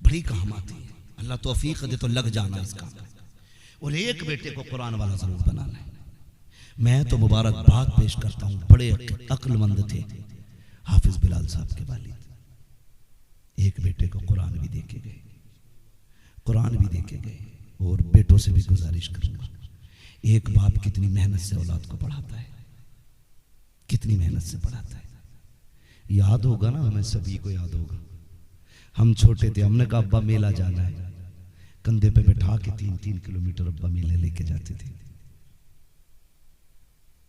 बड़ी काम आती है। अल्लाह तौफीक दे तो लग जाना इस काम में, और एक बेटे को कुरान वाला जरूर बनाना है। मैं तो मुबारकबाद पेश करता हूँ, बड़े अक्लमंद थे हाफिज बिलाल साहब के वालिद। एक बेटे को कुरान भी देके गए, कुरान भी देके गए। और बेटों से भी गुजारिश करूंगा, एक बाप कितनी मेहनत से औलाद को पढ़ाता है, कितनी मेहनत से पढ़ाता है। याद होगा ना, हमें सभी को याद होगा, हम छोटे थे, हमने कहा अब्बा मेला जाना है, कंधे पे बैठा के 3-3 किलोमीटर अब्बा मेले लेके जाते थे।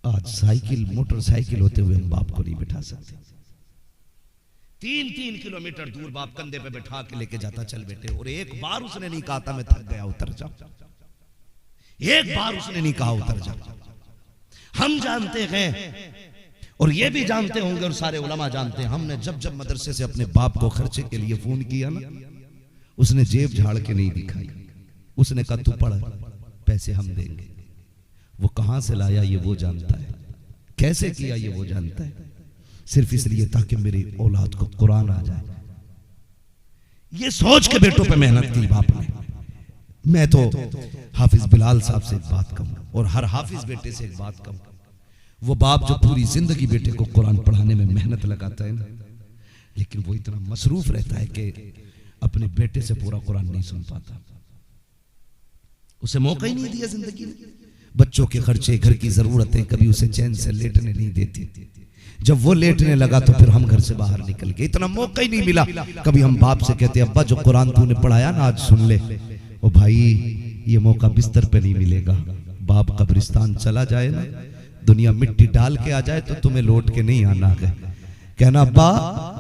आज साइकिल मोटरसाइकिल होते हुए हम बाप को नहीं बिठा सकते। 3-3 किलोमीटर दूर बाप कंधे पे बैठा के लेके जाता, चल बेटे। और एक बार उसने नहीं कहा था मैं थक गया उतर जा, एक बार उसने नहीं कहा उतर जा। हम जानते हैं और ये भी जानते होंगे और सारे उलमा जानते हैं, हमने जब जब मदरसे से अपने बाप को खर्चे के लिए फोन किया ना, उसने जेब झाड़ के नहीं दिखाई, उसने कहा तू पढ़, पैसे हम देंगे। वो कहां से लाया ये वो जानता है, कैसे किया ये वो जानता है, सिर्फ इसलिए ताकि मेरी औलाद को कुरान आ जाए। ये सोच के बेटों पे मेहनत की बाप ने। मैं तो हाफिज बिलाल साहब से एक बात कहूँ और हर हाफिज बेटे से एक बात कहूँ, वो बाप जो पूरी जिंदगी बेटे को कुरान पढ़ाने में मेहनत लगाता है ना, लेकिन वो इतना मसरूफ रहता है कि अपने बेटे से पूरा कुरान नहीं सुन पाता, उसे मौका ही नहीं दिया जिंदगी में। बच्चों के खर्चे, घर की जरूरतें कभी उसे चैन से लेटने नहीं देती। जब वो लेटने लगा तो फिर हम घर से बाहर निकल गए, इतना मौका ही नहीं मिला। कभी हम बाप से कहते अब्बा जो कुरान तूने पढ़ाया ना आज सुन ले, ओ भाई ये मौका बिस्तर पे नहीं मिलेगा। बाप कब्रिस्तान चला जाए ना, दुनिया मिट्टी डाल के आ जाए तो तुम्हें लौट के नहीं आना है। कहना अब्बा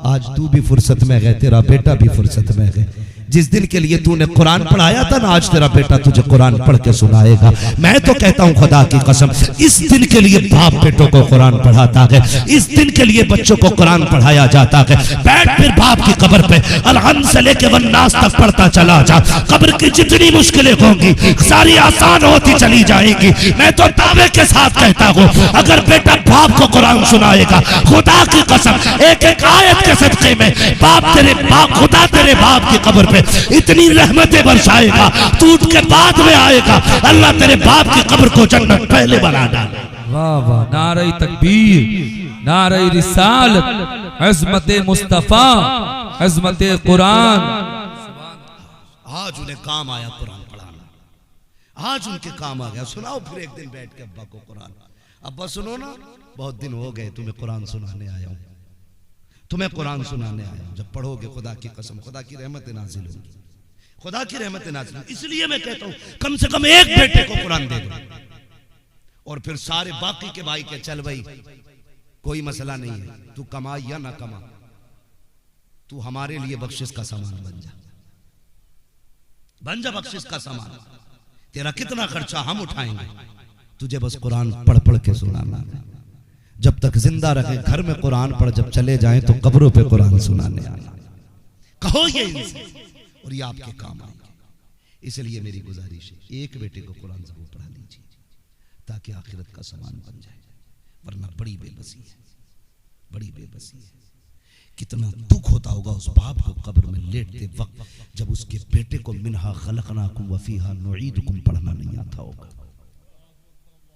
आज तू भी फुर्सत में गए, तेरा बेटा भी फुर्सत में गए। जिस दिन के लिए तूने कुरान पढ़ाया था ना, आज तेरा बेटा तुझे कुरान पढ़ के सुनाएगा। मैं तो कहता हूँ खुदा की कसम, इस दिन के लिए बाप बेटों को कुरान पढ़ाता है, इस दिन के लिए बच्चों को कुरान पढ़ाया जाता है। बैठ फिर बाप की कब्र पे अलहम्द से लेके वन्नास तक पढ़ता चला जा। कब्र की जितनी मुश्किलें होंगी सारी आसान होती चली जाएंगी। मैं तो दावे के साथ कहता हूँ, अगर बेटा बाप को कुरान सुनाएगा, खुदा की कसम एक एक आयत के सदके में बाप तेरे बाप खुदा तेरे बाप की कब्र पे इतनी रहमतें बरसाएगा, टूट के बाद में आएगा, अल्लाह तेरे बाप की कब्र को जन्नत पहले बना डाले। वाह वाह, नारे तकबीर, नारे रिसालत, अज़मत मुस्तफा, अज़मत कुरान। आज उन्हें काम आया कुरान पढ़ाना, आज उनके काम आ गया। सुनाओ फिर एक दिन बैठ के अब्बा को कुरान, अब्बा सुनो ना, बहुत दिन हो गए तुम्हें कुरान सुनाने आया हूं, तुम्हें कुरान सुनाने आया हूं। जब पढ़ोगे खुदा की कसम खुदा की रहमत नाजिल होगी, खुदा की रहमत नाजिल होगी। इसलिए मैं कहता हूं कम से कम एक बेटे को कुरान दे दो, और फिर सारे बाकी के भाई के चल भाई कोई मसला नहीं है, तू कमा या ना कमा, तू हमारे लिए बख्शिश का सामान बन जा बख्शिश का सामान। तेरा कितना खर्चा हम उठाएंगे, तुझे बस कुरान पढ़ पढ़ के सुनाना। जब तक जिंदा रखे घर में कुरान पढ़, जब चले जाएं तो कब्रों पे कुरान सुनाने आना। कहो ये इनसे और ये आपके काम आएंगे। इसलिए मेरी गुजारिश है, एक बेटे को कुरान जरूर पढ़ा लीजिए ताकि आखिरत का सामान बन जाए, वरना बड़ी बेबसी है, बड़ी बेबसी है। कितना दुख होता होगा उस बाप को कब्र में लेटते वक्त जब उसके बेटे को मिनहा खलकनाकुम व फीहा नुईदुकुम पढ़ना नहीं आता होगा।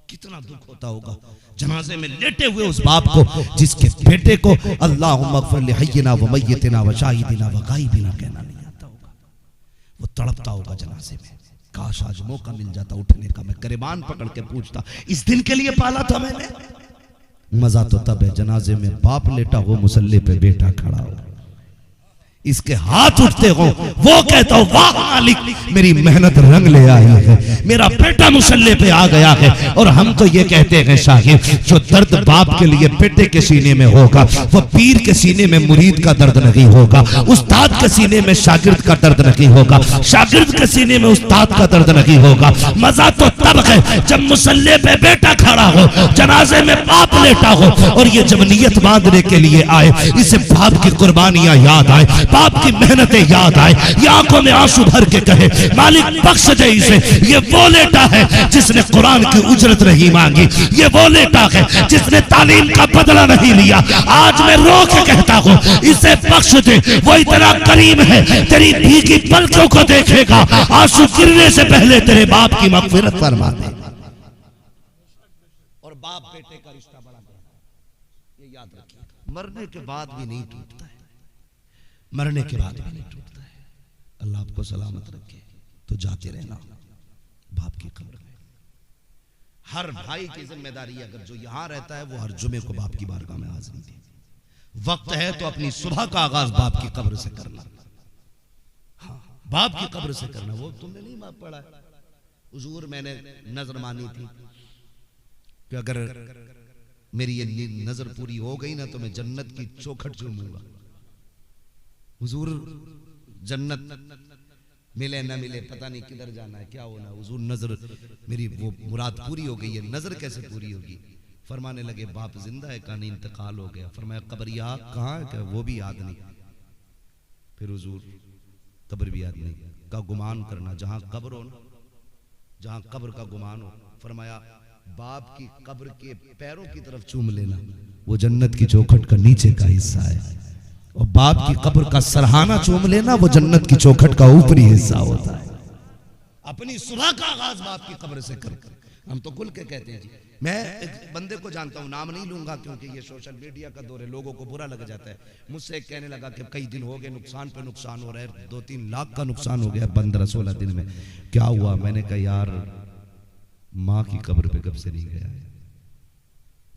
कितना दुख होता होगा जनाजे में लेटे हुए उस बाप को जिसके बेटे को अल्लाहुम्मा अग़फ़िर लिहय्यिना व मय्यितिना व शाहिदिना व गायबिना कहना नहीं आता होगा। वो तड़पता होगा जनाजे में, काश आज मौका मिल जाता उठने का, मैं गिरबान पकड़ के पूछता इस दिन के लिए पाला था मैंने। मजा तो तब है जनाजे में बाप लेटा हो, मुसल्ले पे बेटा खड़ा हो, इसके हाथ उठते हो, वो कहता हो वाह मालिक मेरी मेहनत रंग ले आई है, मेरा बेटा मुसल्ले पे आ गया है। और हम तो ये कहते हैं साहिब, जो दर्द बाप के लिए बेटे के सीने में होगा वो पीर के सीने में मुरीद का दर्द नहीं होगा, उस्ताद के सीने में शागिर्द का दर्द नहीं होगा, शागिर्द के सीने में उस्ताद का दर्द नहीं होगा। मजा तो तब है जब मुसल्ले पे बेटा खड़ा हो, जनाजे में बाप लेटा हो, और ये जब नियत बांधने के लिए आए, इसे बाप की कुर्बानियां याद आए, बाप की मेहनतें याद आए, ये आंखों में आंसू भर के कहे मालिक बख्श दे इसे। ये वो लेटा है जिसने कुरान की उजरत नहीं मांगी, ये वो लेटा है जिसने तालीम का बदला नहीं लिया। आज मैं रो के कहता हूँ इसे बख्श दे, वो इतना करीम है तेरी भीगी पलकों को देखेगा, आंसू गिरने से पहले तेरे बाप की मगफिरत फरमा दे। और बाप बेटे का रिश्ता बड़ा ये याद रखिए, मरने के बाद भी नहीं टूटता है, मरने के बाद भी नहीं टूटता है। अल्लाह आपको सलामत रखे। तो जाते रहना बाप की कब्र में। हर भाई की जिम्मेदारी अगर जो यहां रहता है वो हर जुमे को बाप की बारगाह में हाजिरी दे। वक्त है तो अपनी सुबह का आगाज बाप की कब्र से करना। हाँ, बाप की कब्र से करना। वो तुमने नहीं माफ पड़ा है हुजूर, मैंने नजर मानी थी कि अगर मेरी ये नजर पूरी हो गई ना तो मैं जन्नत की चौखट चूमूंगा। हुजूर जन्नत मिले ना मिले पता नहीं किधर जाना है, क्या होना। हुजूर नजर मेरी वो मुराद पूरी हो गई है। नजर कैसे पूरी होगी? फरमाने लगे बाप जिंदा है, कहानी इंतकाल हो गया। फरमाया कब्र याद कहाँ है? वो भी याद नहीं। फिर हुजूर कब्र भी याद नहीं का गुमान करना, जहां कब्र हो ना, जहां कब्र का गुमान हो। फरमाया बाप की कब्र के पैरों की तरफ चूम लेना, वो जन्नत की चौखट का नीचे का हिस्सा है। और बाप की कब्र का सरहाना चूम लेना, वो जन्नत की चौखट का ऊपरी हिस्सा होता है। अपनी सुबह का आगाज बाप की कब्र से कर। हम तो खुल के कहते हैं जी। मैं एक बंदे को जानता हूं, नाम नहीं लूंगा क्योंकि ये सोशल मीडिया का दौर है, लोगों को बुरा लग जाता है। मुझसे एक कहने लगा कि कई दिन हो गए नुकसान पे नुकसान हो रहा है, 2-3 लाख का नुकसान हो गया 15-16 दिन में। क्या हुआ? मैंने कहा यार माँ की कब्र पे कब से नहीं गया है,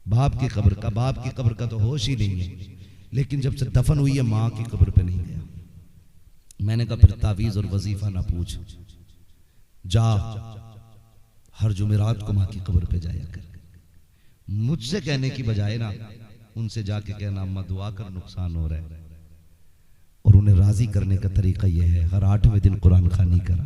बाप की कब्र का तो होश ही नहीं है। लेकिन जब से दफन हुई है माँ की कब्र पे नहीं गया। मैंने कहा फिर तावीज और वजीफा ना पूछ, जा हर जुमेरात को माँ की कब्र पे जाया कर। मुझसे कहने की बजाय ना उनसे जाके कहना अम्मा दुआ कर नुकसान हो रहा है। और उन्हें राजी करने का तरीका यह है हर 8वें दिन कुरान खानी करा।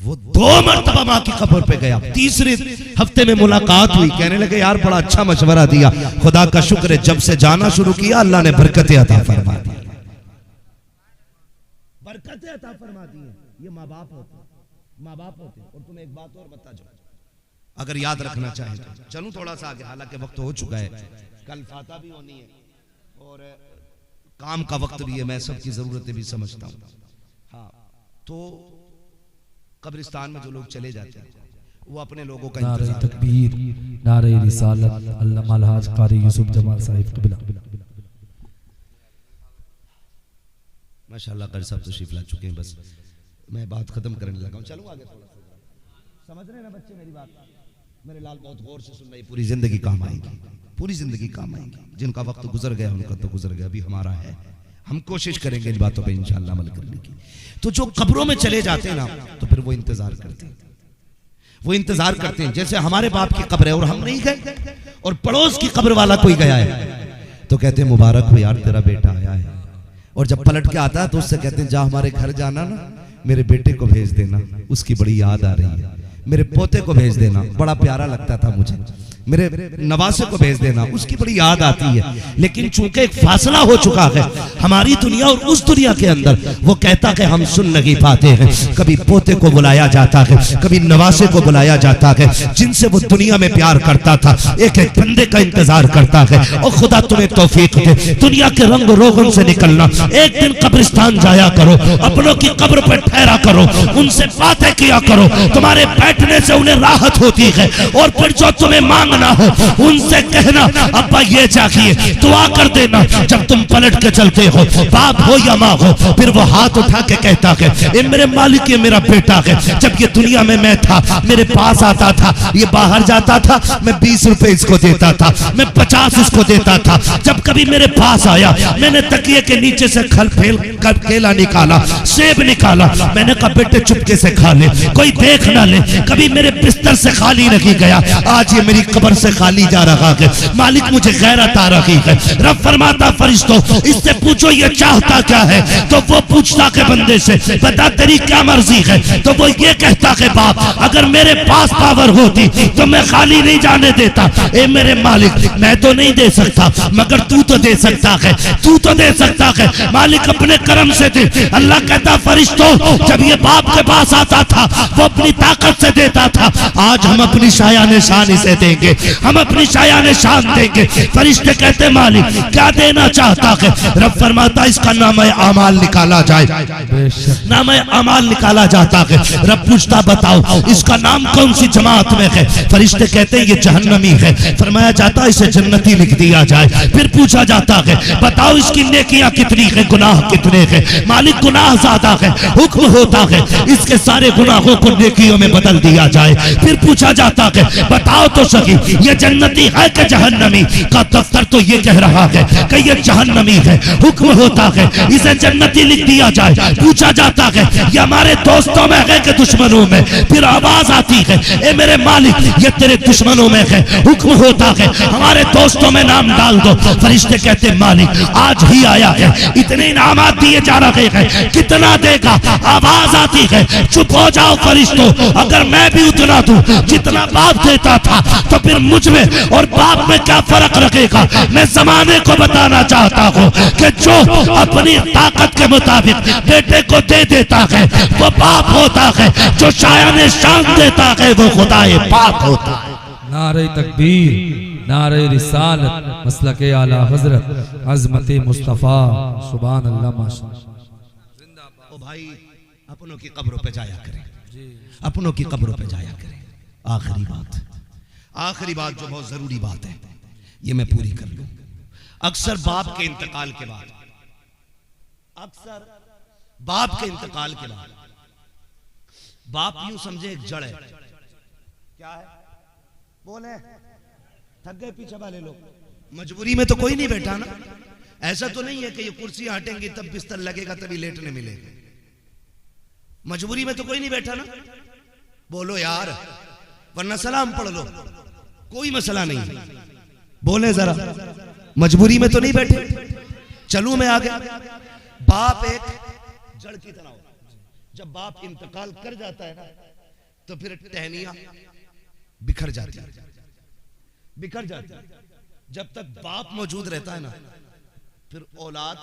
वो 2 मरतबा माँ की कब्र पे गया। तीसरे हफ्ते में मुलाकात हुई, कहने लगे यार बड़ा अच्छा मशवरा दिया, खुदा का शुक्र है जब से जाना शुरू किया अल्लाह ने बरकतें अता फरमा दी। बरकतें अता फरमा दी है। ये माँ बाप होते। और तुम्हें एक बात और बता जाओ, अगर याद रखना चाहे तो चलूं थोड़ा सा आगे, हालांकि वक्त हो चुका है, कल फाता भी होनी है और काम का वक्त भी है, मैं सबकी जरूरतें भी समझता हूँ। हाँ, तो कब्रिस्तान में जो लोग चले जाते हैं वो अपने लोगों का नारे तकबीर, नारे रिसालत, अल्लामा अलहाज कारी यूसुफ जमाल साहिब क़िबला। माशाल्लाह कारी साहब तशरीफ ला चुके हैं। बस मैं बात खत्म करने लगा हूं, चलूं आगे थोड़ा सा। समझ रहे हैं ना बच्चे मेरी बात? मेरे लाल बहुत गौर से सुन रहे। पूरी जिंदगी काम आएगी, पूरी जिंदगी काम आएगी। जिनका वक्त गुजर गया उनका तो गुजर गया, अभी हमारा है। हम कोशिश करेंगे इन बातों पे इंशाअल्लाह अमल करने की। तो जो कब्रों में चले जाते हैं ना तो फिर वो इंतजार करते हैं, वो इंतजार करते हैं। जैसे हमारे बाप की कब्र है और हम नहीं गए और पड़ोस की कब्र वाला कोई गया है तो कहते हैं मुबारक हो यार तेरा बेटा आया है। और जब पलट के आता है तो उससे कहते हैं जा हमारे घर जाना ना, मेरे बेटे को भेज देना, उसकी बड़ी याद आ रही है। मेरे पोते को भेज देना, बड़ा प्यारा लगता था मुझे। मेरे नवासे को भेज देना, उसकी बड़ी याद आती है। लेकिन चूंकि एक फासला हो चुका है हमारी दुनिया और उस दुनिया के अंदर, वो कहता है हम सुन नहीं पाते हैं। कभी पोते को बुलाया जाता है, कभी नवासे को बुलाया जाता है, जिनसे वो दुनिया में प्यार करता था। एक एक बंदे का इंतजार करता है। और खुदा तुम्हें तौफीक दे, दुनिया के रंग रोगन से निकलना। एक दिन कब्रिस्तान जाया करो, अपनों की कब्र पर ठहरा करो, उनसे बातें किया करो। तुम्हारे बैठने से उन्हें राहत होती है। और फिर जो तुम्हें मांगना हो उनसे कहना अब्बा ये चाहिए, दुआ कर देना। जब तुम पलट के चलते हो, बाप हो या माँ हो, फिर वो हाथ उठा के कहता है ये मेरे मालिक, ये मेरा बेटा है। जब ये दुनिया में मैं था, मेरे पास आता था, ये बाहर जाता था, मैं 20 रुपए इसको देता था, मैं 50 इसको देता था। जब कभी मेरे पास आया, मैंने तकिए के नीचे से केला निकाला, सेब निकाला, मैंने कहा बेटे चुपके से खा ले, कोई देख ना ले। कभी मेरे बिस्तर से खाली नहीं गया। आज ये मेरी कब्र कब्र से खाली जा रहा है, मालिक मुझे गैरत आ रही है। रब फरमाता फरिश्तों इससे पूछो ये चाहता क्या है, तो वो पूछता के बंदे से बता तेरी क्या मर्जी है, तो वो ये कहता कि बाप अगर मेरे पास पावर होती तो मैं खाली नहीं जाने देता। ए मेरे मालिक मैं तो नहीं दे सकता मगर तू तो दे सकता है, तू तो दे सकता है, मालिक अपने करम से दे। अल्लाह कहता फरिश्तों जब ये बाप के पास आता था वो अपनी ताकत से देता था, आज हम अपनी शायाने शान इसे देंगे, हम अपनी शायाने शान देंगे। फरिश्ते कहते मालिक क्या देना चाहता है, रब फरमाता इसका नाम है अमाल निकाला जाए, नाम है अमाल निकाला जाता है। रब पूछता बताओ इसका नाम कौन सी जमात में है, फरिश्ते कहते हैं ये जहन्नमी है, फरमाया जाता इसे जन्नती लिख दिया जाए। फिर पूछा जाता है बताओ इसकी नेकियां कितनी है, गुनाह कितने हैं, मालिक गुनाह ज्यादा है, हुक्म होता है इसके सारे गुनाहों को नेकियों में बदल दिया जाए। फिर पूछा जाता है बताओ तो सही ये जन्नती है कि जहन्नमी, का दफ्तर तो ये कह रहा है कि ये जहन्नमी है, हुक्म होता है इसे जन्नती लिख दिया जाए। पूछा जाता है ये हमारे दोस्तों में है कि दुश्मनों में, फिर आवाज आती है ए मेरे मालिक ये तेरे दुश्मनों में है, हुक्म होता है हमारे दोस्तों में नाम डाल दो। फरिश्ते कहते मालिक आज ही आया है, इतने इनामात दिए जा रहे हैं, कितना देगा। आवाज आती है चुप हो जाओ फरिश्तों, अगर मैं भी उतना दूं जितना बाप देता था तो फिर मुझ में और बाप में क्या फर्क रखेगा। मैं जमाने को बताना चाहता हूँ कि जो अपनी ताकत के मुताबिक बेटे को दे देता है वो बाप होता है, जो शायाने शान देता है वो खुदाए पाक होता है। नारे तकबीर, नारे रिसालत, मसलके आला हजरत अज़मत मुस्तफ़ा, सुभान अल्लाह माशाअल्लाह। ओ भाई अपनों की कब्रों पे जाया करें, अपनों की कब्रों पे जाया करें। आखिरी बात जो बहुत जरूरी बात है ये मैं पूरी कर लूं। अक्सर बाप के इंतकाल के बाद बाप यूं समझे एक जड़ है, क्या है बोले थक गए पीछे वाले लोग, मजबूरी में तो कोई नहीं बैठा ना, ऐसा तो नहीं है कि ये कुर्सी हटेंगी तब बिस्तर लगेगा तभी लेटने मिलेगा, मजबूरी में तो कोई नहीं बैठा ना, बोलो यार वरना सलाम पढ़ लो, कोई मसला नहीं, बोले जरा मजबूरी में तो नहीं बैठे। चलूं मैं आगे। बाप एक जड़ की तरह होता है, जब बाप इंतकाल कर जाता है ना तो फिर टहनियां बिखर जाती है। जब तक बाप मौजूद रहता है ना फिर औलाद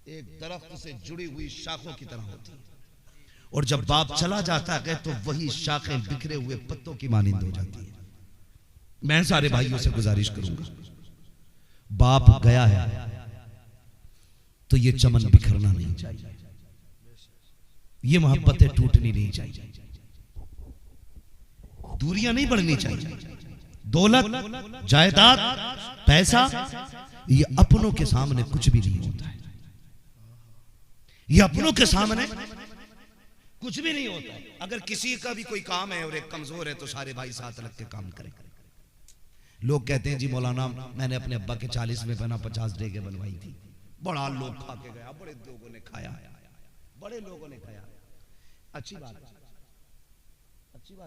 एक दरख्त से जुड़ी हुई शाखों की तरह होती है, और जब बाप चला जाता है तो वही शाखें बिखरे हुए पत्तों की मानिंद हो जाती है। मैं सारे भाइयों से गुजारिश करूंगा बाप गया है तो ये चमन बिखरना नहीं चाहिए, ये मोहब्बतें टूटनी नहीं चाहिए, दूरियां नहीं बढ़नी चाहिए। दौलत जायदाद पैसा ये अपनों के सामने कुछ भी नहीं होता है, ये अपनों के सामने कुछ भी नहीं होता है। अगर किसी का भी कोई काम है और एक कमजोर है तो सारे भाई साथ लग के काम करें। लोग कहते हैं जी मौलाना मैंने अपने अब्बा के 40 में बना 50 डेगे बनवाई थी, बड़ा लोग खा के गया, बड़े लोगों ने खाया, बड़े लोगों ने खाया। अच्छी बात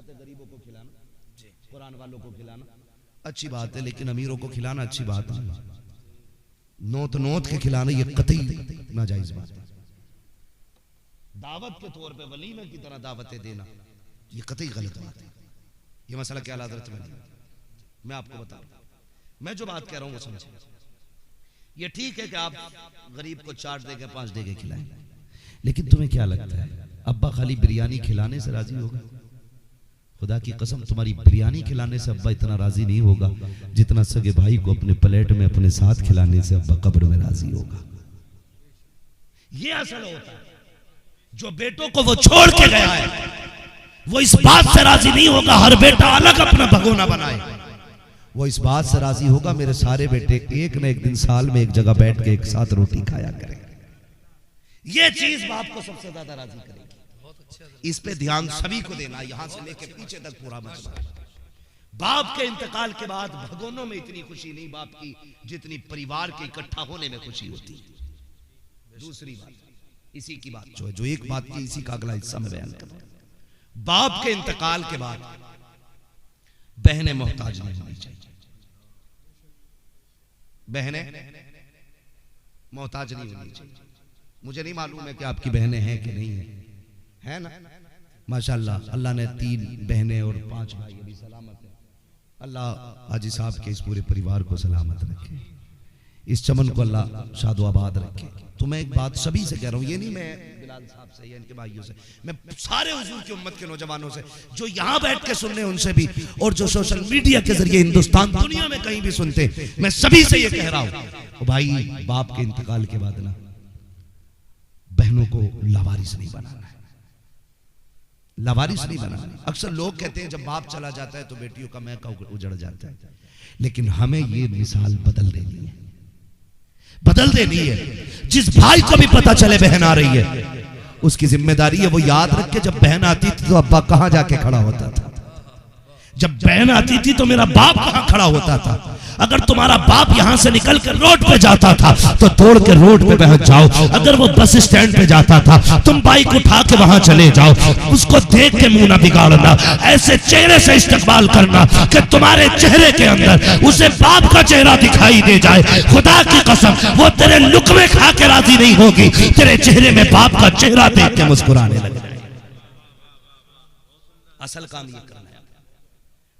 है गरीबों को खिलाना, कुरान वालों को खिलाना अच्छी बात है, लेकिन अमीरों को खिलाना अच्छी बात है। नोत के खिलाना ये कतई नाजायज बात है। दावत के तौर पे वलीमे की तरह दावतें देना ये कतई गलत बात है। ये मसला क्या हज़रत में मैं आपको बता रहा हूं, मैं जो बात कह रहा हूं वो समझे। ये ठीक है कि आप गरीब को 4 देगे 5 देगे खिलाएं, लेकिन तुम्हें क्या लगता है अब्बा खाली बिरयानी खिलाने से राजी होगा? खुदा की कसम तुम्हारी बिरयानी खिलाने से अब्बा इतना राजी नहीं होगा जितना सगे भाई को अपने प्लेट में अपने साथ खिलाने से अब्बा कब्र में राजी होगा। ये असल होता है। जो बेटों को वो छोड़ के गया है वो इस बात से राजी नहीं होगा हर बेटा अलग अपना भगोना बनाए, वो इस बात से राजी होगा मेरे सारे बेटे एक न एक दिन साल में एक जगह बैठ के एक साथ रोटी खाया करें। ये चीज बाप को सबसे ज्यादा राजी करेगी। इस पे ध्यान सभी को देना, यहां से लेके पीछे तक पूरा मसला। बाप के इंतकाल के बाद भगोनों में इतनी खुशी नहीं बाप की जितनी परिवार के इकट्ठा होने में खुशी होती है। दूसरी बात इसी की बात जो एक बात की इसी का अगला हिस्सा में बयान करूं। बाप के इंतकाल के बाद बहनें मोहताज नहीं होनी चाहिए, बहनें मोहताज नहीं होनी चाहिए। मुझे नहीं मालूम है कि आपकी बहनें हैं कि नहीं है ना? माशाल्लाह, अल्लाह ने 3 बहनें और 5 भाई अभी सलामत है। अल्लाह हाजी साहब के इस पूरे परिवार को सलामत रखे, इस चमन को अल्लाह शादो आबाद रखे। तो मैं एक बात सभी से कह रहा हूँ, ये नहीं मैं बिलाल साहब से या इनके भाइयों से, मैं सारे हुजूर की उम्मत के नौजवानों से जो यहाँ बैठ के सुन रहे हैं उनसे भी, और जो सोशल मीडिया के जरिए हिंदुस्तान दुनिया में कहीं भी सुनते, मैं सभी से ये कह रहा हूँ, भाई बाप के इंतकाल के बाद ना बहनों को लावारिस नहीं बनाना है, लावारिस नहीं बनाना। अक्सर लोग कहते हैं जब बाप चला जाता है तो बेटियों का महका उजड़ जाता है, लेकिन हमें ये मिसाल बदल देनी है, बदल देनी है। जिस भाई को भी पता चले बहन आ रही है, उसकी जिम्मेदारी है वो याद रखे जब बहन आती थी तो अब्बा कहां जाके खड़ा होता था, जब बहन आती थी तो मेरा बाप कहां खड़ा होता था। अगर तुम्हारा बाप यहां से निकल कर रोड पे जाता था तो तोड़ के रोड पे पहुंच जाओ, अगर वो बस स्टैंड पे जाता था तुम बाइक उठा के वहां चले जाओ, उसको देख के मुंह ना बिगाड़ना, ऐसे चेहरे से इस्तेमाल करना कि तुम्हारे चेहरे के अंदर उसे बाप का चेहरा दिखाई दे जाए। खुदा की कसम वो तेरे लुकमे खा के राजी नहीं होगी, तेरे चेहरे में बाप का चेहरा देख के मुस्कुराने लगे। असल काम ये करना है,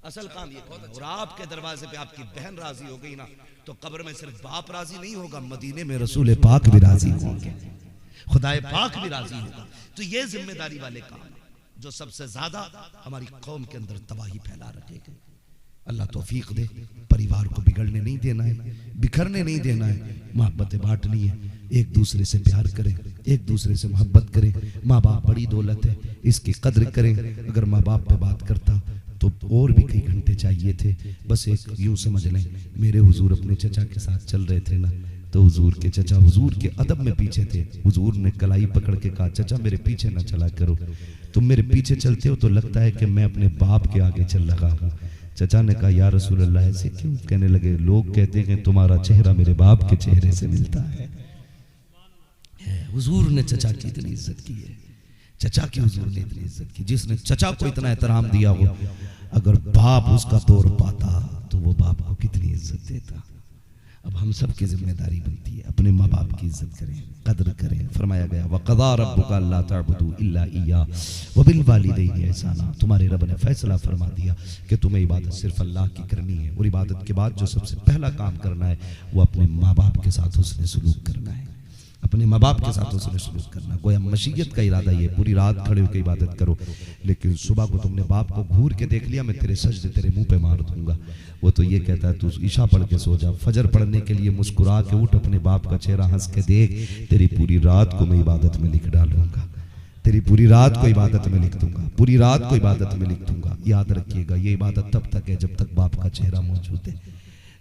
असल काम ये करना। और आपके दरवाजे पे आपकी बहन राजी हो गई ना तो कब्र में सिर्फ बाप राजी नहीं होगा, मदीने में रसूल पाक भी राजी होंगे, खुदाए पाक भी राजी होगा। तो ये जिम्मेदारी वाले काम जो सबसे ज्यादा हमारी कौम के अंदर तबाही फैला रखेगा। अल्लाह तौफीक दे, परिवार को बिगड़ने नहीं देना है, बिखरने नहीं देना है, मोहब्बतें बांटनी है, एक दूसरे से प्यार करें, एक दूसरे से मोहब्बत करें। माँ बाप बड़ी दौलत है, इसकी कद्र करें। अगर माँ बाप पे बात करता तो और भी कई घंटे चाहिए थे। बस एक यूं समझ लें, मेरे हुजूर अपने चचा के साथ चल रहे थे ना, तो हुजूर के चचा हुजूर के अदब में पीछे थे। हुजूर ने कलाई पकड़ के कहा, चचा मेरे पीछे ना चला करो, तुम मेरे पीछे चलते हो तो लगता है कि मैं अपने बाप के आगे चल रहा हूँ। चचा ने कहा, या रसूल अल्लाह ऐसे क्यों? कहने लगे, लोग कहते हैं तुम्हारा चेहरा मेरे बाप के चेहरे से मिलता है। हुजूर ने चचा की इतनी इज्जत की है, चचा की हुजूर ने इतनी इज्जत की। जिसने चचा को इतना एहतराम दिया हो, अगर बाप उसका तौर पाता तो वो बाप को कितनी इज्जत देता। अब हम सब की जिम्मेदारी बनती है अपने माँ बाप की इज्जत करें, कद्र करें। फरमाया गया, वक़ज़ा रब्बुका अल्ला तअबुदू इल्ला इय्याह व बिल वालिदैनि इहसाना। तुम्हारे रब ने फैसला फरमा दिया कि तुम्हें इबादत सिर्फ अल्लाह की करनी है, और इबादत के बाद जो सबसे पहला काम करना है वो अपने माँ बाप के साथ हुस्न सलूक करना है, अपने माँ बाप के साथ उसने सलूक करना। गोया मशीयत का इरादा ये, पूरी रात खड़े होकर इबादत करो, लेकिन सुबह को तुमने बाप को घूर के देख लिया, मैं तेरे सजदे तेरे मुंह पे मार दूंगा। वो तो ये कहता है तू ईशा पढ़ के सो जा, फजर पढ़ने के लिए मुस्कुरा के उठ, अपने बाप का चेहरा हंस के देख, तेरी पूरी रात को मैं इबादत में लिख डालूंगा, तेरी पूरी रात को इबादत में लिख दूंगा, पूरी रात को इबादत में लिख दूंगा। याद रखिएगा, ये इबादत तब तक है जब तक बाप का चेहरा मौजूद है,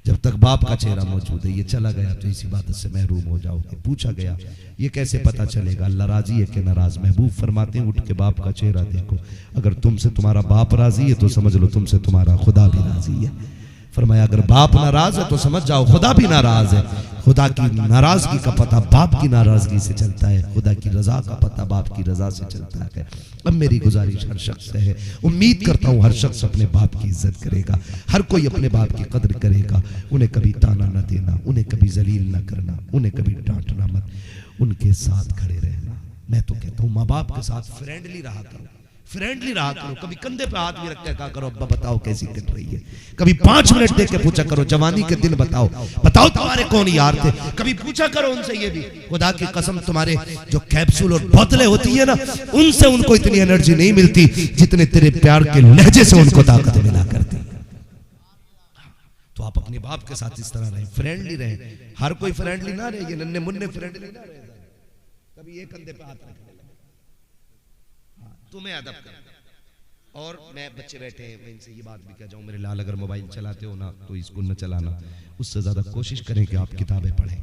जब तक बाप का चेहरा मौजूद है। ये चला गया तो इस इबादत से महरूम हो जाओगे। पूछा गया, ये कैसे पता चलेगा अल्लाह राजी है कि नाराज? महबूब फरमाते हैं, उठ के बाप का चेहरा देखो, अगर तुमसे तुम्हारा बाप राजी है तो समझ लो तुमसे तुम्हारा खुदा भी राजी है। फरमाया, अगर बाप नाराज है तो समझ जाओ खुदा भी नाराज है। खुदा की नाराजगी का पता बाप की नाराजगी से चलता है, खुदा की रजा का पता बाप की रजा से चलता है। अब मेरी गुजारिश हर शख्स से है, उम्मीद करता हूँ हर शख्स अपने बाप की इज्जत करेगा, हर कोई अपने बाप की कदर करेगा। उन्हें कभी ताना न देना, उन्हें कभी जलील न करना, उन्हें कभी डांटना मत, उनके साथ खड़े रहना। मैं तो कहता हूँ माँ बाप के साथ फ्रेंडली रहा करो, फ्रेंडली रहा करो। कभी कंधे पे हाथ भी रख के कहा करो, अब्बा बताओ कैसी कट रही है। कभी 5 मिनट दे के पूछा करो, जवानी के दिन बताओ, बताओ तुम्हारे कौन यार थे। कभी पूछा करो उनसे ये भी, खुदा की कसम तुम्हारे जो कैप्सूल और बोतलें होती है ना, उनसे उनको इतनी एनर्जी नहीं मिलती जितने तेरे प्यार के लहजे से उनको ताकत मिला करती। तो आप अपने बाप के साथ इस तरह रहें, फ्रेंडली रहें। हर कोई फ्रेंडली ना रहे, ये नन्हे मुन्ने फ्रेंडली ना रहे। कभी ये कंधे पे हाथ रख ले, तुम्हें अदब कर। और मैं बच्चे बैठे हैं, मैं इनसे ये बात भी कह जाऊं, मेरे लाल अगर मोबाइल चलाते हो ना तो इसको न चलाना, उससे ज्यादा कोशिश करें कि आप किताबें पढ़ें।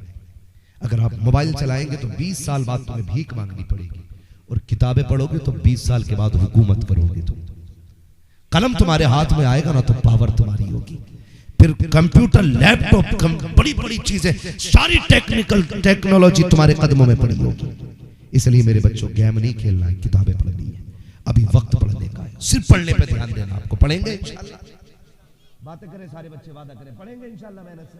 अगर आप मोबाइल चलाएंगे तो 20 साल बाद तुम्हें भीख मांगनी पड़ेगी, और किताबें पढ़ोगे तो 20 साल के बाद हुकूमत करोगे तुम। कलम तुम्हारे हाथ में आएगा ना तो पावर तुम्हारी होगी। फिर कंप्यूटर, लैपटॉप, बड़ी बड़ी चीजें, सारी टेक्नोलॉजी तुम्हारे कदमों में पड़ी होगी। इसलिए मेरे बच्चों, गेम नहीं खेलना है, किताबें पढ़नी है। अभी वक्त पढ़ने का है, सिर्फ पढ़ने पे ध्यान देना। आपको पढ़ेंगे इंशाअल्लाह, बातें करें सारे बच्चे, वादा करें पढ़ेंगे इंशाल्लाह मेहनत से,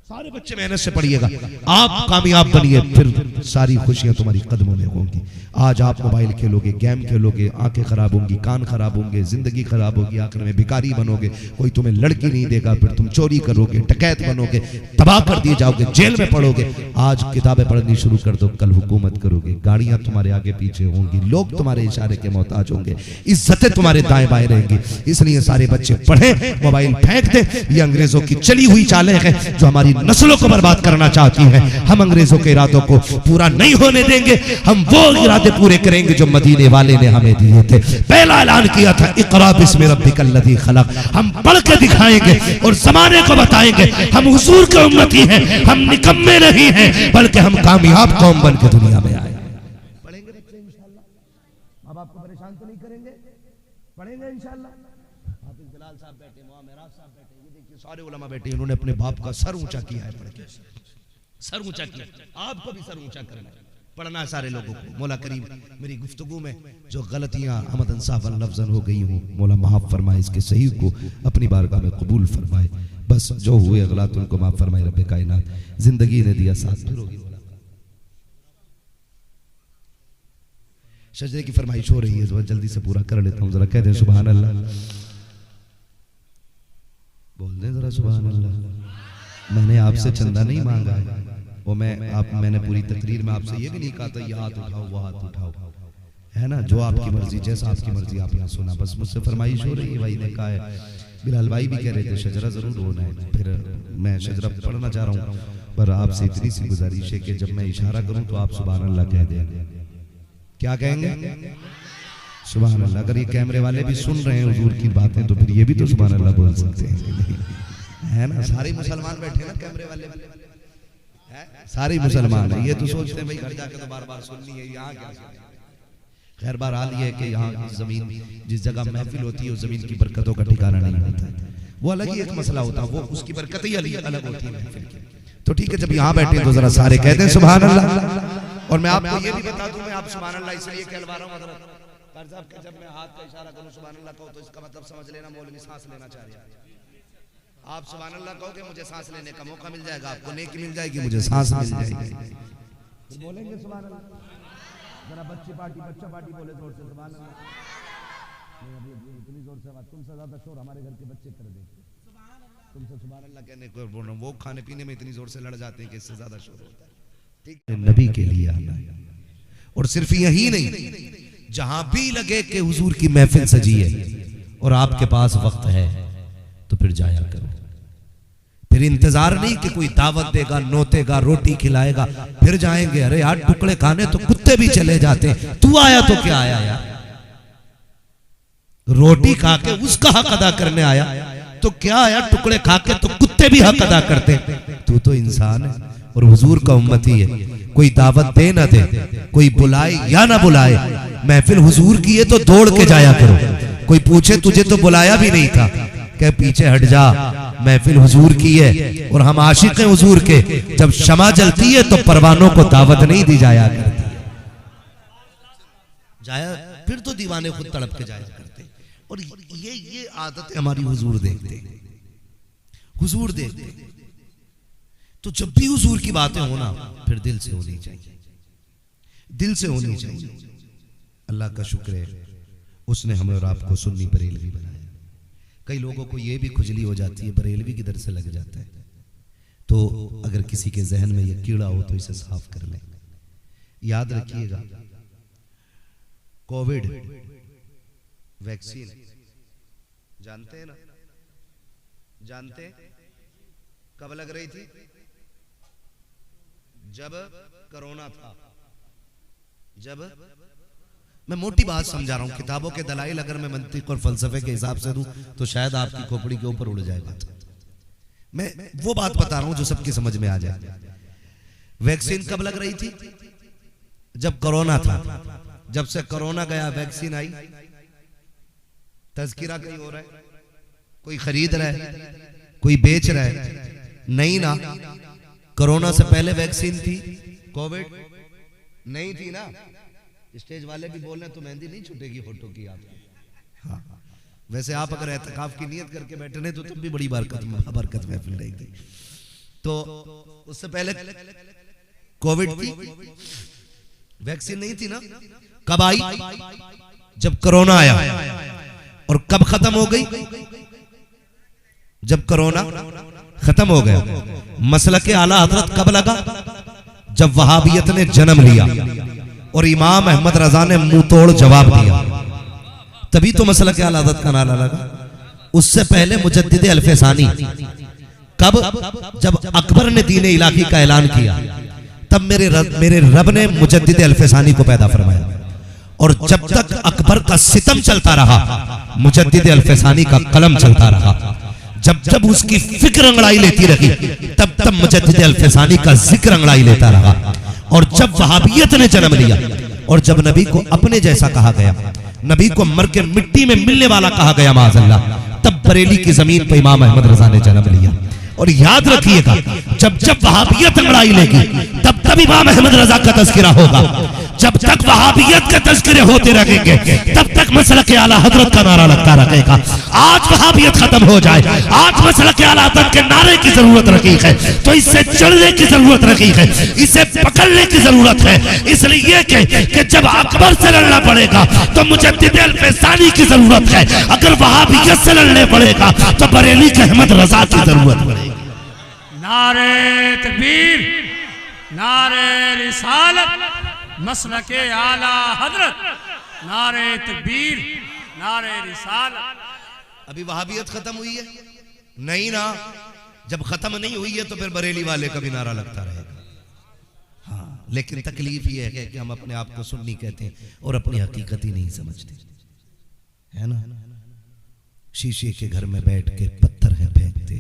सारे बच्चे मेहनत से पढ़िएगा, आप कामयाब बनिए, फिर सारी खुशियां तुम्हारी कदमों में होंगी। आज आप मोबाइल खेलोगे, गेम खेलोगे, आंखें खराब होंगी, कान खराब होंगे, जिंदगी खराब होगी, आखिर में भिखारी बनोगे, कोई तुम्हें लड़की नहीं देगा, फिर तुम चोरी करोगे, डकैत बनोगे, तबाह कर दिए जाओगे, जेल में पढ़ोगे। आज किताबें पढ़नी शुरू कर दो, कल हुकूमत करोगे, गाड़ियां तुम्हारे आगे पीछे होंगी, लोग तुम्हारे इशारे के मोहताज होंगे, इज्जतें तुम्हारे दाएं बाएं रहेंगी। इसलिए सारे बच्चे पढ़ें, मोबाइल फेंक दे। ये अंग्रेजों की चली हुई चालें हैं जो हमारी नस्लों को बर्बाद करना चाहती हैं। हम अंग्रेजों के इरादों को पूरा नहीं होने देंगे, हम वो इरादे पूरे करेंगे जो मदीने वाले ने हमें दिए थे। पहला ऐलान किया था इक़रा बिस्मि रब्बिकल लज़ी खलक़, हम पढ़ के दिखाएंगे और जमाने को बताएंगे हम हुजूर के उम्मती हैं, हम निकम्मे नहीं हैं, बल्कि हम कामयाब कौम बन के दुनिया में आए। पढ़ेंगे बच्चे इंशाल्लाह, माँ बाप को परेशान तो नहीं करेंगे, पढ़ेंगे इंशाल्लाह। हाफिज बिलाल साहब बैठे, मेहराब साहब बैठे, ये देखिए सारे उलमा बैठे, इन्होंने अपने बाप का सर ऊंचा किया है, पढ़ के सर ऊंचा किया। आपको भी सर ऊंचा करना है, पढ़ना है सारे लोगों को। मौला करीम मेरी गुफ्तगू में जो गलतियां अमदन साहब लफ्ज़न हो गई हूँ, मौला माफ फरमाए, इसके सही को अपनी बारगाह में कबूल फरमाए। बस जो हुए गलत उनको माफ फरमाए रब्बे कायनात। जिंदगी ने दिया साथ, फिर होगी सजदे की फरमाइश हो रही है, तो जल्दी से पूरा कर लेता हूँ। जरा कह दें सुभान अल्लाह, बोल दें जरा सुभान अल्लाह। मैंने आपसे चंदा नहीं मांगा है, वो मैंने पूरी तकरीर में आपसे ये भी नहीं कहा था ये हाथ उठाओ वो हाथ उठाओ, है ना, जो आपकी मर्जी, जैसा आपकी मर्जी आपने सुना। बस मुझसे फरमाइश हो रही है, भाई ने कहा है, बिलाल भाई भी कह रहे थे शजरा जरूर होना है, फिर मैं शजरा पढ़ना चाह रहा हूँ, पर आपसे इतनी सी गुजारिश है कि जब मैं इशारा करूँ तो आप सुभान अल्लाह कह दें। क्या कहेंगे? सुभान अल्लाह। अगर ये कैमरे वाले भी सुन रहे हैं हुजूर की बातें, तो फिर ये भी तो सुभान अल्लाह बोल सकते हैं, है ना। सारे मुसलमान बैठे ना कैमरे वाले, सारे मुसलमान है। ये तो सोचते हैं भाई घर जाके तो बार बार सुननी है, यहाँ क्या। खैर बहरहाल ये है कि यहाँ जमीन, जिस जगह महफिल होती है उस जमीन की बरकतों का ठिकाना नहीं होता, वो अलग ही एक मसला होता है, वो उसकी बरकत ही अलग होती है। तो ठीक है, जब यहाँ बैठे तो जरा सारे कहते हैं सुभान अल्लाह। और मैं आपको ये भी बता दूं, मैं आप सुभान अल्लाह इसलिए कहलवा रहा हूँ हज़रत कार साहब के, जब मैं हाथ का इशारा करूँ सुभान अल्लाह कहो तो इसका मतलब समझ लेना मौलवी सांस लेना चाह रहे हैं। आप सुभान अल्लाह कहोगे मुझे सांस लेने का मौका मिल जाएगा, आपको नेकी मिल जाएगी, मुझे सांस मिल जाएगी। तो बोलेंगे सुभान अल्लाह। जरा बच्चा पार्टी बोले जोर से सुभान अल्लाह। इतनी जोर से आवाज, तुमसे ज्यादा शोर हमारे घर के बच्चे कर देते, तुमसे सुभान अल्लाह कहने को बोल रहा हूँ, वो खाने पीने में इतनी जोर से लड़ जाते हैं कि इससे ज्यादा शोर होता है। ठीक, नबी के लिए आना, और सिर्फ यही नहीं, जहां भी लगे कि हुजूर की महफिल सजी है और आपके पास वक्त है तो फिर जाया करो। फिर इंतजार नहीं कि कोई दावत देगा, नोतेगा, रोटी खिलाएगा फिर जाएंगे। अरे यार टुकड़े खाने तो कुत्ते भी चले जाते हैं, तू आया तो क्या आया यार, रोटी खा के उसका हक अदा करने आया तो क्या आया, टुकड़े खा के तो कुत्ते भी हक अदा करते। तू तो इंसान है और हुजूर का उम्मती है। कोई दावत दे ना दे, कोई बुलाए या ना बुलाए, महफिल हुजूर की है तो दौड़ के जाया करो। कोई पूछे तुझे तो बुलाया भी नहीं था, कह पीछे हट जा, महफिल हुजूर की है और हम आशिक हैं हुजूर के। जब शमा जलती है तो परवानों को दावत नहीं दी जाया करती, जाया फिर तो दीवाने खुद तड़प के जाया करते। और ये आदत हमारी हुजूर देखते, हुजूर देखते। तो जब भी हुजूर की बातें होना फिर दिल से होनी चाहिए, दिल से होनी चाहिए। अल्लाह का शुक्र है उसने हमें और आपको सुन्नी बरेलवी बनाया। कई लोगों को ये भी खुजली हो जाती है, बरेलवी किधर से लग जाता है। तो अगर किसी के जहन में ये कीड़ा हो तो इसे साफ कर लें। याद रखिएगा, कोविड वैक्सीन जानते हैं ना, जानते कब लग रही थी? जब कोरोना था। जब मैं मोटी बात समझा रहा हूं, किताबों के दलाइल अगर मैं मंतिक और फलसफे के हिसाब से दूं तो शायद आपकी खोपड़ी के ऊपर उड़ जाएगा। मैं वो बात बता रहा हूं जो सबकी समझ में आ जाए। वैक्सीन कब लग रही थी? जब कोरोना था। जब से कोरोना गया वैक्सीन आई, तज़किरा कहीं हो रहा है, कोई खरीद रहा है, कोई बेच रहा है, नहीं ना। कोरोना से पहले वैक्सीन थी, कोविड नहीं थी ना। स्टेज वाले भी बोल रहे हैं तो मेहंदी नहीं छूटेगी फोटो की आपकी। हाँ, वैसे आप अगर एतकाफ की नियत करके बैठे तो तुम भी बड़ी बरकत महफिल रहेगी। तो उससे पहले कोविड थी, वैक्सीन नहीं थी ना। कब आई? जब कोरोना आया। और कब खत्म हो गई? जब कोरोना खत्म हो गया। मसलक आला हजरत कब लगा? जब वहाबियत ने जन्म लिया और इमाम अहमद रजा ने मुंह तोड़ जवाब दिया, तभी तो मसलक आला हजरत का नारा लगा। उससे पहले मुजद्दिद अल-फसानी कब? जब अकबर ने दीन इलाही का ऐलान किया, तब मेरे रब ने मुजद्दिद अल-फसानी को पैदा फरमाया। और जब तक अकबर का सितम चलता रहा, मुजद्दिद अल-फसानी का कलम चलता रहा। जब जब उसकी फिक्र अंगड़ाई लेती रही, तब तब मुजद्दिद अल-फसानी का जिक्र अंगड़ाई लेता रहा। और जब वहाबियत ने जन्म लिया और जब नबी को अपने जैसा कहा गया, नबी को मर के मिट्टी में मिलने वाला कहा गया माज़अल्लाह, तब बरेली की जमीन पर इमाम अहमद रजा ने जन्म लिया। और याद रखिएगा, जब जब वहाबियत अंगड़ाई लेगी, तब तब इमाम अहमद रजा का तज़किरा होगा। जब तक वहाबियत के तज़किरे होते रहेंगे, तब तक मसलक आला हजरत का नारा लगता रहेगा। आज वहाबियत खत्म हो जाए, आज मसलक आला हजरत के नारे की जरूरत रखी है, तो इससे चढ़ने की जरूरत रखी है, इसे पकड़ने की जरूरत है। इसलिए कि जब अकबर से लड़ना पड़ेगा तो मुजद्दिद अल-फसानी की जरूरत है, अगर वहाबियत से लड़ने पड़ेगा तो बरेली के अहमद रजा की जरूरत पड़ेगी। नारे तकबीर, नारे रिसालत, मसलके आला हजरत, नारे तकबीर, नारे रिसालत। अभी वहाबियत खत्म हुई है? नहीं ना। जब खत्म नहीं हुई है तो फिर बरेली वाले का भी नारा लगता रहेगा। हाँ, लेकिन तकलीफ ये है कि हम अपने आप को सुन्नी कहते हैं और अपनी हकीकत ही नहीं समझते, है ना। शीशे के घर में बैठ के पत्थर है फेंकते,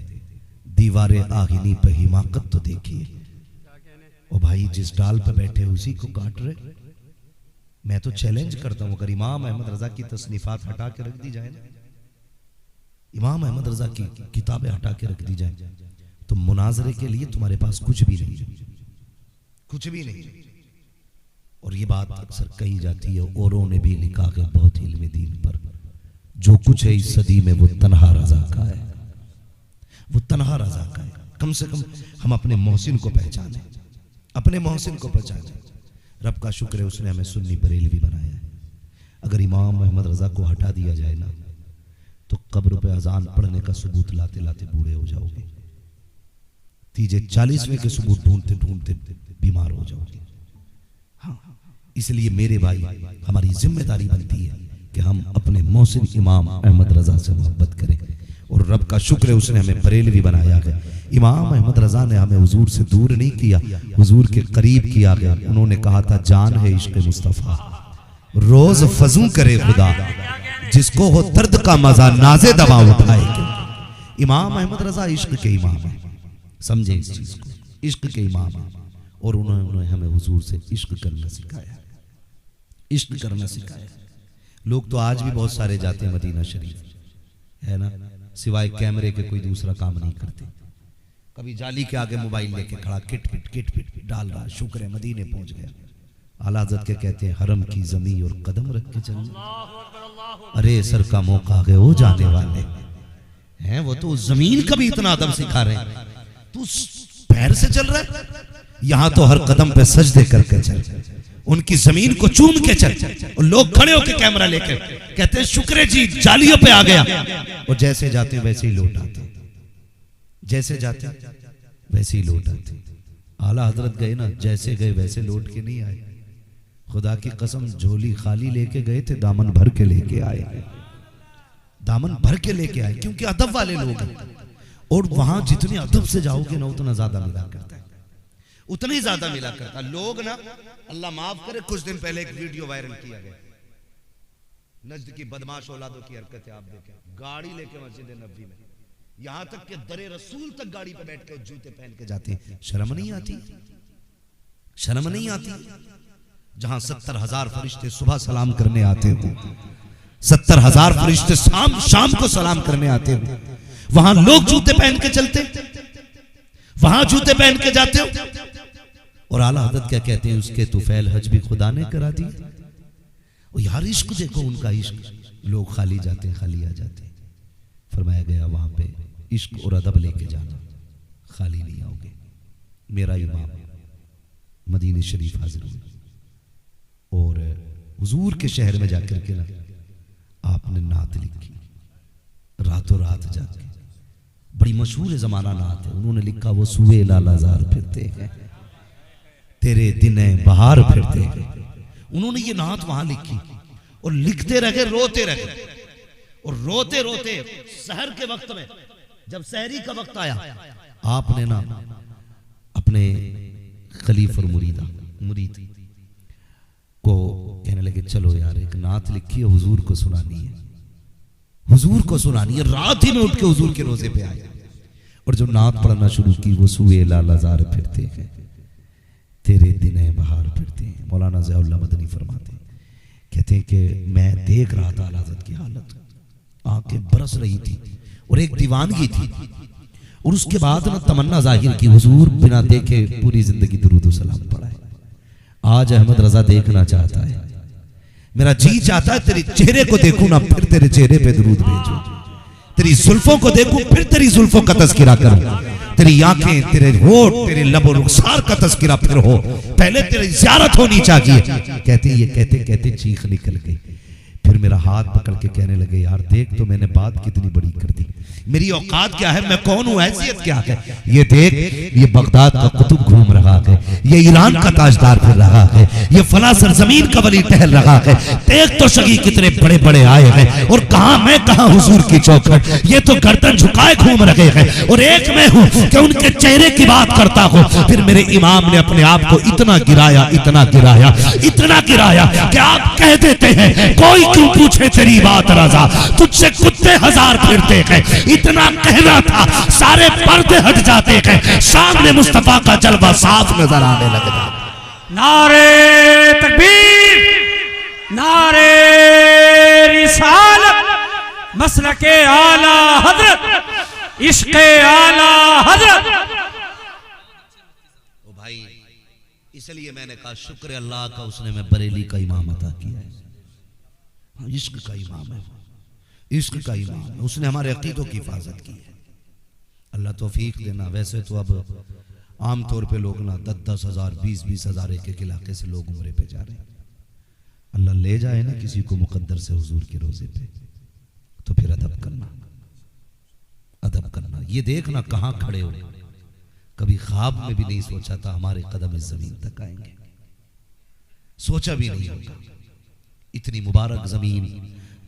दीवारें आहिनी पे हिमाकत तो देखिए। ओ भाई, जिस डाल पे बैठे उसी को काट रहे। मैं तो चैलेंज करता हूं, अगर इमाम अहमद रजा की तसनीफात हटा के रख दी जाए ना, इमाम अहमद रजा की किताबें हटा के रख दी जाए, तो मुनाजरे के लिए तुम्हारे पास कुछ भी नहीं, कुछ भी नहीं। और ये बात अक्सर कही जाती है, औरों ने भी लिखा है बहुत इल्म दीन पर, जो कुछ है इस सदी में वो तन्हा रजा का है, वो तन्हा रजा का है। कम से कम हम अपने मोहसिन को पहचाने, अपने मोहसिन को पहचाने। रब का शुक्र है उसने हमें सुन्नी बरेलवी बनाया है। अगर इमाम अहमद रजा को हटा दिया जाए ना, तो कब्र पे अजान पढ़ने का सबूत लाते लाते बूढ़े हो जाओगे, तीजे 40वें के सबूत ढूंढते ढूंढते बीमार हो जाओगे। हाँ, इसलिए मेरे भाई, हमारी जिम्मेदारी बनती है कि हम अपने मोहसिन इमाम अहमद रजा से मोहब्बत करें। और रब का शुक्र है उसने हमें बरेलवी बनाया है। इमाम अहमद रजा ने हमें हुजूर से दूर नहीं किया, हुजूर के करीब किया गया। उन्होंने कहा था, जान है इश्क मुस्तफा, रोज फजू करे खुदा, जिसको हो दर्द का मजा नाजे दवा उठाए। इमाम अहमद रजा इश्क के इमाम है, समझे इस चीज को, इश्क के इमाम है। और उन्होंने हमें हुजूर से इश्क करना सिखाया, इश्क करना सिखाया। लोग तो आज भी बहुत सारे जाते हैं मदीना शरीफ, है ना, सिवाय कैमरे के कोई दूसरा काम नहीं करते। कभी जाली के आगे मोबाइल लेके खड़ा किट पिट डाल रहा, शुक्र है मदीने पहुंच गया। आला हज़रत के कहते हैं, हरम की जमीन और कदम रख के चलना। अरे सर का मौका गए हो जाने वाले हैं, वो तो जमीन का भी इतना अदब सिखा रहे हैं, तू पैर से चल रहा है। यहां तो हर कदम पे सजदे करके चल, उनकी जमीन को चूम के चल। और लोग खड़े होकर कैमरा लेकर कहते हैं, शुक्र है जी जालियों पे आ गया। और जैसे जाते वैसे ही लौट आते, जैसे जाते वैसे ही लौट आते। आला हजरत गए ना, जैसे गए वैसे लौट के नहीं आए। खुदा की कसम, झोली खाली लेके गए थे, दामन भर के लेके आए, दामन भर के लेके आए, क्योंकि अदब वाले लोग हैं। और वहां जितने अदब से जाओगे ना, उतना ज्यादा मिला करता है, उतना ही ज्यादा मिला करता। लोग ना, अल्लाह माफ करे, कुछ दिन पहले एक वीडियो वायरल किया गया, नजद की बदमाश औलादों की हरकतें आप देखें। गाड़ी लेके मस्जिद नबी में, यहां तक कि दरे रसूल तक गाड़ी पे बैठ के जूते पहन के जाते हैं। शर्म नहीं आती, शर्म नहीं आती। जहां 70,000 फरिश्ते सुबह सलाम करने आते हो, 70,000 फरिश्ते शाम को सलाम करने आते हो, वहां लोग जूते पहन के चलते, वहां जूते पहन के जाते हो। और आला हज़रत क्या कहते हैं, उसके तुफैल हज भी खुदा ने करा दी। और यार इश्क देखो, उनका इश्क, लोग खाली जाते हैं, खाली आ जाते हैं। फरमाया गया वहां पे इश्क और अदब लेके जाना, खाली नहीं आओगे। मेरा इमाम मदीने शरीफ हाजिर हुए और हुजूर के शहर में जाकर के ना आपने नात लिखी, रातों रात जाके, बड़ी मशहूर जमाना नात है। उन्होंने लिखा वो सुए लालाजार फिरते हैं, तेरे दिने बहार फिरते हैं। उन्होंने ये नात वहां लिखी और लिखते रहे, रोते रहे और रोते रोते सहर के वक्त में जब सहरी का वक्त आया, आपने ना अपने खलीफ और मुरीद को कहने लगे चलो यार एक नात लिखी है, हुजूर को सुनानी है, हुजूर को सुनानी है। रात ही में उठ के हुजूर के रोजे पे आए और जो नात पढ़ना शुरू की वो सुए लालाजार फिरते हैं, तेरे दिने बहार फिरते हैं। मौलाना ज़ियाउल्लाह मदनी फरमाते हैं, कहते हैं कि मैं देख रहा था हज़रत की हालत, आंखें बरस रही थी और एक दीवानगी थी और उसके बाद ना तमन्ना जाहिर की हुजूर बिना देखे पूरी जिंदगी दुरूद सलाम पढ़ा है। आज अहमद रजा देखना चाहता है, मेरा जी चाहता है तेरे चेहरे को देखूं ना फिर तेरे चेहरे पे दुरूद भेजूं, तेरी जुल्फों को देखूं फिर तेरी जुल्फों का तज़किरा करूं, तेरी आंखें, तेरे होठ, तेरे लबो रुखसार का तज़किरा फिर हो, पहले तेरी ज़ियारत होनी चाहिए। कहते कहते चीख निकल गई। फिर मेरा हाथ पकड़ के कहने लगे यार देख तो मैंने बात कितनी बड़ी कर दी, मेरी औकात क्या है, मैं कौन हूं, हैसियत क्या है। ये देख ये बगदाद का कुतुब घूम रहा है, ये ईरान का ताजदार फिर रहा है, ये फला सरजमीन का वली टहल रहा है। देख तो सगी कितने बड़े बड़े आए हैं और कहा मैं कहा हुजूर की चौखट, ये तो गर्दन झुकाए घूम रहे हैं और एक मैं हूं कि उनके चेहरे की बात करता हूं। फिर मेरे इमाम ने अपने आप को इतना गिराया, इतना गिराया, इतना गिराया कि आप कह देते हैं कोई क्यों पूछे तेरी बात रजा, तुझसे कुत्ते हजार फिरते हैं। इतना कहना था सारे पर्दे हट जाते हैं, सामने मुस्तफा का जलवा साफ नजर आने लगता। नारे तकबीर, नारे रिसालत, मसलके आला हजरत, इश्क़े आला हजरत। ओ भाई इसलिए मैंने कहा शुक्र अल्लाह का उसने मैं बरेली का इमाम अता किया है। इश्क का इमाम है, इश्क का इमाम है, उसने हमारे अकीदों की हिफाजत की है। अल्लाह तौफीक देना। वैसे तो अब आम तौर पे लोग ना 10-10 हज़ार 20-20 हज़ार एक इलाके से लोग उम्रे पे जा रहे हैं। अल्लाह ले जाए ना किसी को मुकद्दर से हुजूर के रोजे पे, तो फिर अदब करना, अदब करना। ये देखना कहाँ खड़े हो, कभी ख्वाब में भी नहीं सोचा था हमारे कदम इस जमीन तक आएंगे, सोचा भी नहीं होगा। इतनी मुबारक जमीन,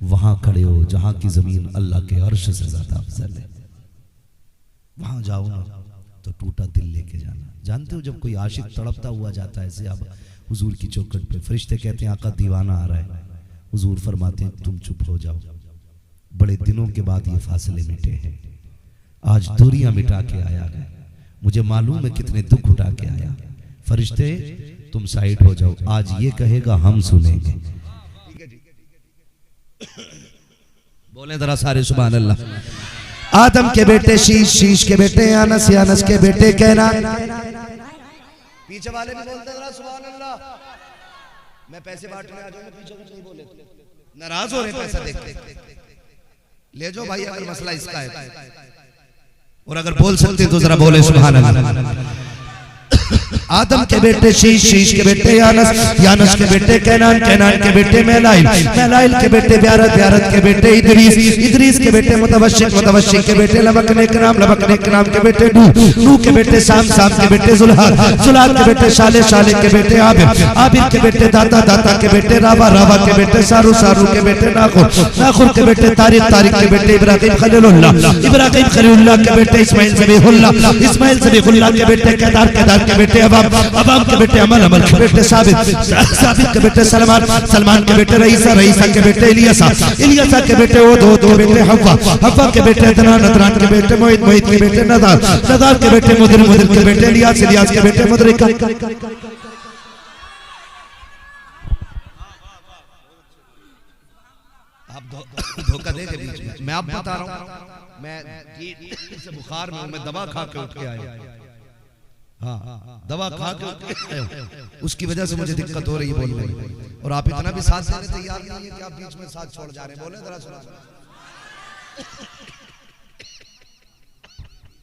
वहां खड़े हो जहां की जमीन अल्लाह के अर्श से ज्यादा अफजल है। वहां जाओ ना तो टूटा दिल लेके जाना। जानते हो जब कोई आशिक तड़पता हुआ जाता है अब हुजूर की चौखट पे, फरिश्ते कहते हैं आका दीवाना आ रहा है, हुजूर फरमाते हैं तुम चुप हो जाओ, बड़े दिनों के बाद ये फासले मिटे हैं, आज दूरियां मिटा के आया है, मुझे मालूम है कितने दुख उठा के आया। फरिश्ते तुम साइड हो जाओ, आज ये कहेगा हम सुनेंगे। बोले जरा सारे सुभान अल्लाह। आदम के बेटे शीश, शीश के बेटे यानस, यानस के बेटे कैनान। पीछे वाले भी बोलते जरा सुभान अल्लाह। मैं पैसे बांटने आ जाऊंगा, पीछे कुछ नहीं बोले, नाराज हो रहे पैसा देख के। ले जाओ भाई अगर मसला इसका है, और अगर बोल सकते तो जरा बोले सुभान अल्लाह। आदम के बेटे शीश, शीश के बेटे यानस, यानस के बेटे कैनान, कैनान के बेटे मैलाइल, मैलाइल के बेटे ब्यारत, ब्यारत के बेटे इदरीस, इदरीस के बेटे मुतवश्शिक, मुतवश्शिक के बेटे लबकने कराम, लबकने कराम के बेटे नूह, नूह के बेटे साम, साम के बेटे जुल्हाल, जुल्हाल के बेटे शाले, शाले के बेटे आबिर, आबिर के बेटे दाता, दाता के बेटे रावा, रावा के बेटे सारू, सारू के बेटे नाखुर, नाखुर के बेटे तारिक, तारिक के बेटे इब्राहिम खलीलुल्लाह, इब्राहिम खलीलुल्लाह के बेटे इस्माइल ज़बीहुल्लाह, इस्माइल ज़बीहुल्लाह के बेटे केदार, केदार के बेटे अबाम के बेटे अमल, अमल के बेटे साबित, साबित के बेटे सलमान, सलमान के बेटे रईसा, रईसा के बेटे इलियासा, इलियासा के बेटे ओद, ओद के बेटे हव्वा, हव्वा के बेटे अदनान, अदनान के बेटे मोहित, मोहित के बेटे नदार, नदार के बेटे मुदिर, मुदिर के बेटे इलियास, इलियास के बेटे मुदरिका। आप धोखा दे के बीच में मैं आप बता रहा हूं, मैं ये से बुखार में मैं दवा खा के उठ के आया। हाँ दवा खा के उसकी वजह से मुझे दिक्कत हो रही है बोलने में। और आप इतना भी साथ देने तैयार नहीं है कि आप बीच में साथ छोड़ जा रहे हैं। बोले जरा सुना।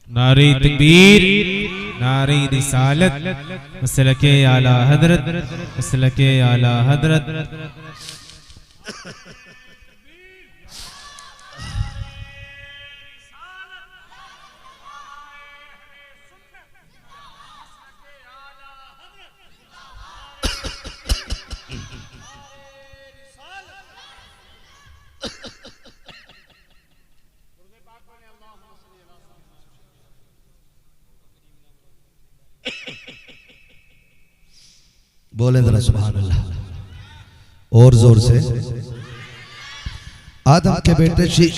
नारे तकबीर, नारे रिसालत, मसलके आला हजरत, मसलके आला हजरत। बोले जरा सुभान अल्लाह और जोर से। आदम के बेटे शीश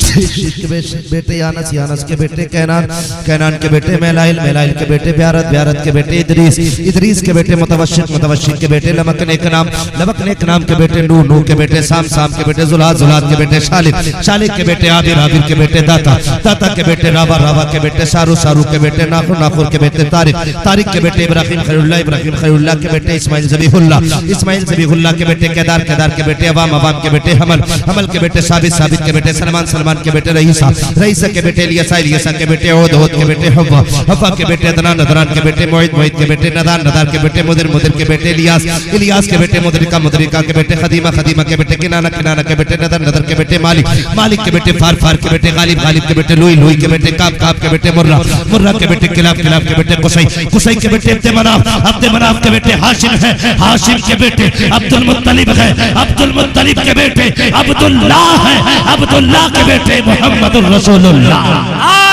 के बेटे यानस, यानस के बेटे कैनान, कैनान के बेटे मेलाइल, मेलाइल के बेटे ब्यारत, ब्यारत के बेटे इदरीस, इदरीस के बेटे मुतवशिक, मुतवशिक के बेटे लमक नेक नाम, लमक नेक नाम के बेटे नूह, नूह के बेटे साम, साम के बेटे जुलाद, जुलाद के बेटे शालिक, शालिक के बेटे आबिर, आबिर के बेटे दाता, दाता के बेटे रावा, रावा के बेटे सारू, सारू के बेटे नाखुर, नाखुर के बेटे तारिक, तारिक के बेटे इब्राहिम खलीलुल्लाह, इब्राहिम खलीलुल्लाह के बेटे इस्माइल ज़बीहुल्लाह, इस्माइल ज़बीहुल्लाह के बेटे केदार, केदार के बेटे अवाम, अवाम के बेटे हमल, हमल के बेटे साबित, साबित के बेटे सलमान, सलमान के बेटे रईसा, रईसा के बेटे इलियासा, इलियासा के बेटे ओद, ओद के बेटे हव्वा, हव्वा के बेटे अदनान, अदनान के बेटे मोहित, मोहित के बेटे नदान, नदान के बेटे मुदिर, मुदिर के बेटे इलियास, इलियास के बेटे मुदरिका, मुदरिका के बेटे खदीमा, खदीमा के बेटे किनाना, किनाना के बेटे नदर, नदर के बेटे मालिक, मालिक के बेटे फार, फार के बेटे गालिब, गालिब के बेटे लुई, लुई के बेटे काब, काब के बेटे मुर्रा, मुर्रा के बेटे किलाब, किलाब के बेटे कुसै, कुसै के बेटे अब्दे मनाफ, अब्दे मनाफ के बेटे हाशिम है, हाशिम के बेटे अब्दुल मुत्तलिब है, अब्दुल मुत्तलिब के बेटे अब्दुल्लाह है, अब्दुल्लाह के बेटे मोहम्मदुर रसूलुल्लाह।